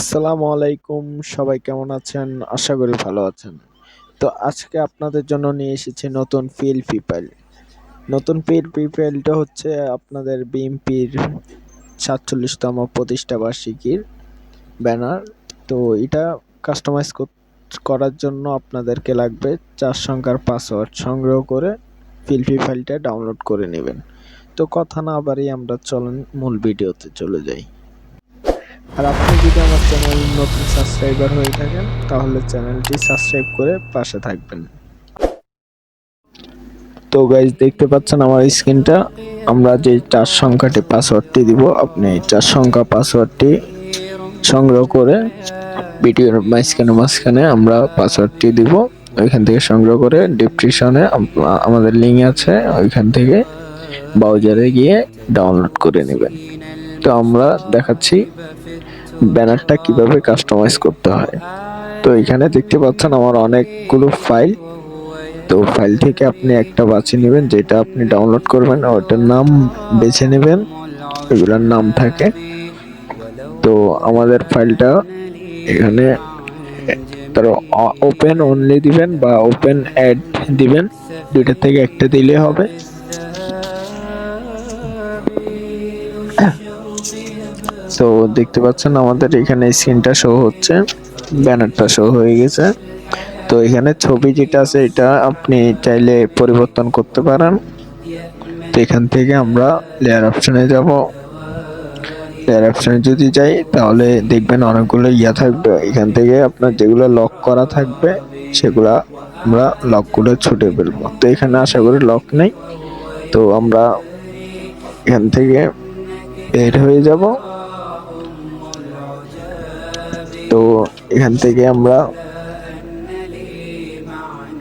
আসসালামু আলাইকুম। সবাই কেমন আছেন? আশা করি ভালো আছেন। তো আজকে আপনাদের জন্য নিয়ে এসেছি নতুন পিএলপি ফাইল। নতুন পিএলপি ফাইলটা হচ্ছে আপনাদের বিএনপির ৪৭তম প্রতিষ্ঠা বার্ষিকীর ব্যানার। তো এটা কাস্টমাইজ করার জন্য আপনাদেরকে লাগবে ৪ সংখ্যার পাসওয়ার্ড সংগ্রহ করে পিএলপি ফাইলটা ডাউনলোড করে নেবেন। তো কথা না বাড়িয়ে আমরা চলেন মূল ভিডিওতে চলে যাই। আর আপনি যদি আমার চ্যানেল নতুন সাবস্ক্রাইবার হয়ে থাকেন তাহলে চ্যানেলটি সাবস্ক্রাইব করে পাশে থাকবেন। তো গাইজ দেখতে পাচ্ছেন আমার স্ক্রিনটা। আমরা যে ৪ সংখ্যাটি পাসওয়ার্ডটি দিব, আপনি এই ৪ সংখ্যা পাসওয়ার্ডটি সংগ্রহ করে ভিডিওর মাঝখানে আমরা পাসওয়ার্ডটি দিব। ওইখান থেকে সংগ্রহ করে ডেসক্রিপশনে আমাদের লিঙ্ক আছে, ওইখান থেকে ব্রাউজারে গিয়ে ডাউনলোড করে নেবেন। তো আমরা দেখাচ্ছি ব্যানারটা কিভাবে কাস্টমাইজ করতে হয়। তো এখানে দেখতে পাচ্ছেন আমার অনেকগুলো ফাইল। তো ফাইল থেকে আপনি একটা বাছে নেবেন, যেটা আপনি ডাউনলোড করবেন ওটার নাম বেছে নেবেন, এগুলোর নাম থাকে। তো আমাদের ফাইলটা এখানে তার ওপেন অনলি দিবেন বা ওপেন অ্যাড দিবেন, দুইটা থেকে একটা দিলে হবে। তো দেখতে পাচ্ছেন আমাদের এখানে স্ক্রিনটা শো হচ্ছে, ব্যানারটা শো হয়ে গেছে। তো এখানে ছবি যেটা আছে এটা আপনি চাইলে পরিবর্তন করতে পারেন। তো এখান থেকে আমরা লেয়ার অপশনে যাব। লেয়ার অপশনে যদি যাই তাহলে দেখবেন অনেকগুলো থাকবে। এখান থেকে আপনার যেগুলো লক করা থাকবে সেগুলা আমরা লকগুলো ছুটে ফেলবো। তো এখানে আশা করি লক নেই। তো আমরা এখান থেকে বের হয়ে যাব। তো এখান থেকে আমরা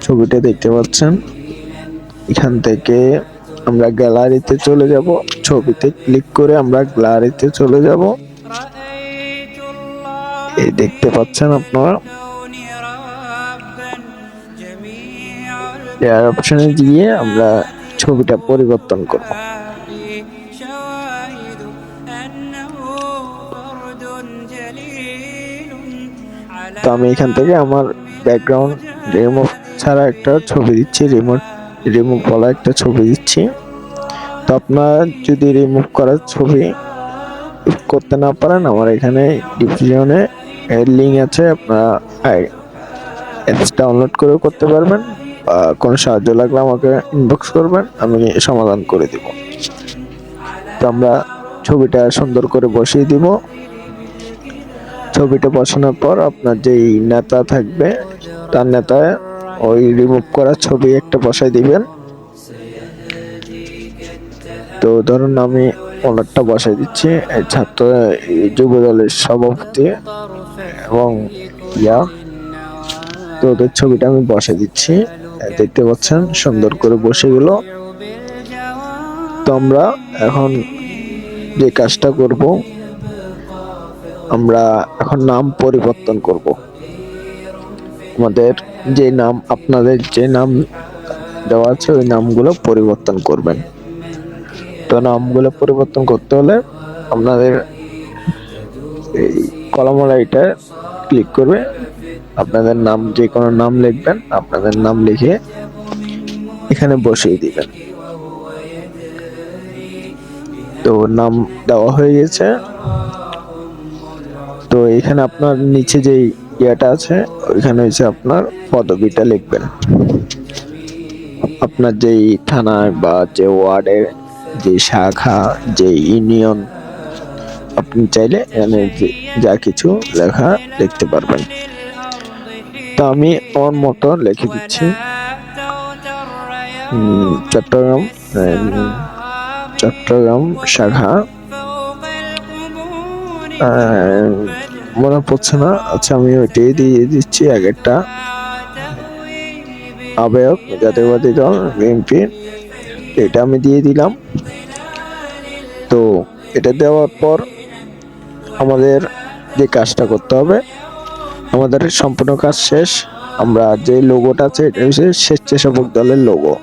ছবিটা দেখতে পাচ্ছেন, এখান থেকে আমরা গ্যালারিতে চলে যাব। ছবিতে ক্লিক করে আমরা গ্যালারিতে চলে যাব। এই দেখতে পাচ্ছেন আপনারা, এর অপশনে গিয়ে আমরা ছবিটা পরিবর্তন করব। তো আমি এখান থেকে আমার ব্যাকগ্রাউন্ড রিমুভ ছাড়া একটা ছবি দিচ্ছি, রিমুভ বলা একটা ছবি দিচ্ছি। তো আপনার যদি রিমুভ করার ছবি করতে না পারেন, আমার এখানে ডিসক্রিপশনে এর লিঙ্ক আছে, আপনারা অ্যাপস ডাউনলোড করে করতে পারবেন। কোনো সাহায্য লাগলে আমাকে ইনবক্স করবেন, আমি সমাধান করে দিব। তো আমরা ছবিটা সুন্দর করে বসিয়ে দিব। ছবিটা বসানোর পর আপনার যেই নেতা থাকবে তার নেতা ওই রিমুভ করা ছবি একটা বসাই দিবেন। তো ধরুন আমি ওনারটা বসাই দিচ্ছি, ছাত্র যুব দলের সভাপতি এবং তো ওদের ছবিটা আমি বসে দিচ্ছি। দেখতে পাচ্ছেন সুন্দর করে বসে গেল। তো আমরা এখন যে কাজটা করব, আমরা এখন নাম পরিবর্তন করব। আমাদের যে নাম, আপনাদের যে নাম দেওয়া আছে ওই নামগুলো পরিবর্তন করবেন। তো নামগুলো পরিবর্তন করতে হলে আপনাদের এই কলমওয়ালা এটা ক্লিক করবে, আপনাদের নাম যে কোনো নাম লিখবেন, আপনাদের নাম লিখে এখানে বসিয়ে দিবেন। তো নাম দেওয়া হয়ে গেছে। তো এখানে আপনার নিচে যে ইয়াটা আছে ওইখানে হচ্ছে আপনার পদবিটা লিখবেন, আপনার যেই থানায় বা যে ওয়ার্ডের যে শাখা, যে ইউনিয়ন, আপনি চাইলে এখানে যা কিছু লেখা লিখতে পারবেন। তো আমি আমার মতো লিখে দিচ্ছি চট্টগ্রাম শাখা, মনে পড়ছে না। আচ্ছা আমি ওইটাই দিয়ে দিচ্ছি আগেরটা, আহ্বায়ক জাতীয়বাদী দল বিএনপি, এটা আমি দিয়ে দিলাম। তো এটা দেওয়ার পর আমাদের যে কাজটা করতে হবে, আমাদের সম্পূর্ণ কাজ শেষ। আমরা যে লোগোটা আছে এটা হচ্ছে স্বেচ্ছাসেবক দলের লোগো।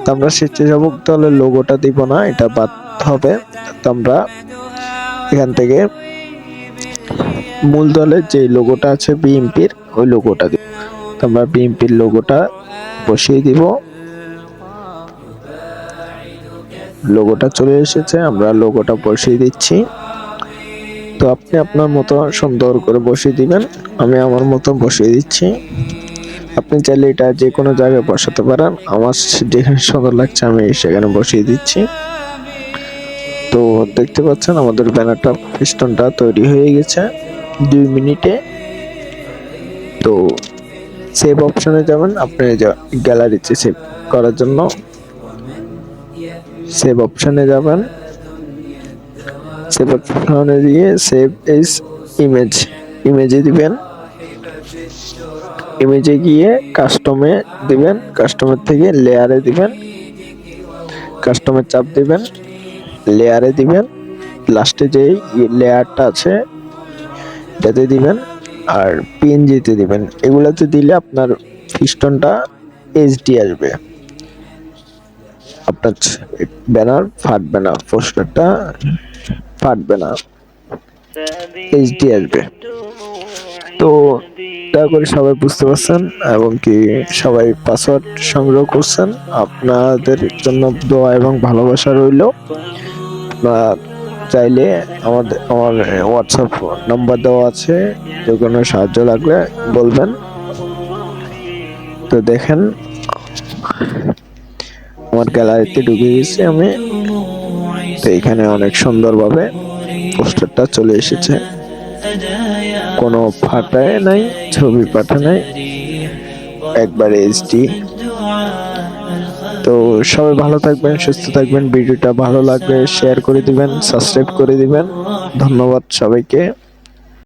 তো আমরা স্বেচ্ছাসেবক দলের লোগোটা দিব না, এটা বাদ হবে। তো আমরা এখান থেকে মূল দলের যে লোগোটা আছে বিএনপির, ওই লোগোটা দিব। তো আমরা বিএনপির লোগোটা বসিয়ে দিব। লোগোটা চলে এসেছে, আমরা লোগোটা বসিয়ে দিচ্ছি। তো আপনি আপনার মতো সুন্দর করে বসিয়ে দিবেন, আমি আমার মতো বসিয়ে দিচ্ছি। আপনি চাইলে এটা যে কোনো জায়গায় বসাতে পারেন, আমার যেখানে সুন্দর লাগছে আমি সেখানে বসিয়ে দিচ্ছি। তো দেখতে পাচ্ছেন আমাদের ব্যানারটা, ফিস্টনটা তৈরি হয়ে গেছে 2 মিনিটে। তো সেভ অপশনে যাবেন, আপনি গ্যালারিতে সেভ করার জন্য সেভ অপশনে যাবেন। সেভ অপশনে দিয়ে সেভ এস ইমেজ, ইমেজে দিবেন। ইমেজে গিয়ে কাস্টমে দিবেন, কাস্টমের থেকে লেয়ারে দিবেন, কাস্টমের চাপ দিবেন, লেয়ারে দিবেন, লাস্টে যে লেয়ারটা আছে এটাতে দিবেন, আর পিএনজিতে দিবেন। এগুলাতে দিলে আপনার ফিস্টনটা এইচডি আসবে, আপনার ব্যানার ফাটবে না, পোস্টারটা ফাটবে না, এইচডি আসবে। তো দয়া করে সবাই বুঝতে পারছেন এবং কি সবাই পাসওয়ার্ড সংগ্রহ করছেন। আপনাদের জন্য দোয়া এবং ভালোবাসা রইল। আপনারা চাইলে আমার হোয়াটসঅ্যাপ নাম্বার দেওয়া আছে, যে কোনো সাহায্য লাগলে বলবেন। তো দেখেন আমার গ্যালারিতে ঢুকে গেছি আমি। তো এখানে অনেক সুন্দরভাবে পোস্টারটা চলে এসেছে, কোনো ফাটায় নাই, ছবি পাঠা নাই, একবার এইচডি। তো সবাই ভালো থাকবেন, সুস্থ থাকবেন। ভিডিওটা ভালো লাগলে শেয়ার করে দিবেন, সাবস্ক্রাইব করে দিবেন। ধন্যবাদ সবাইকে।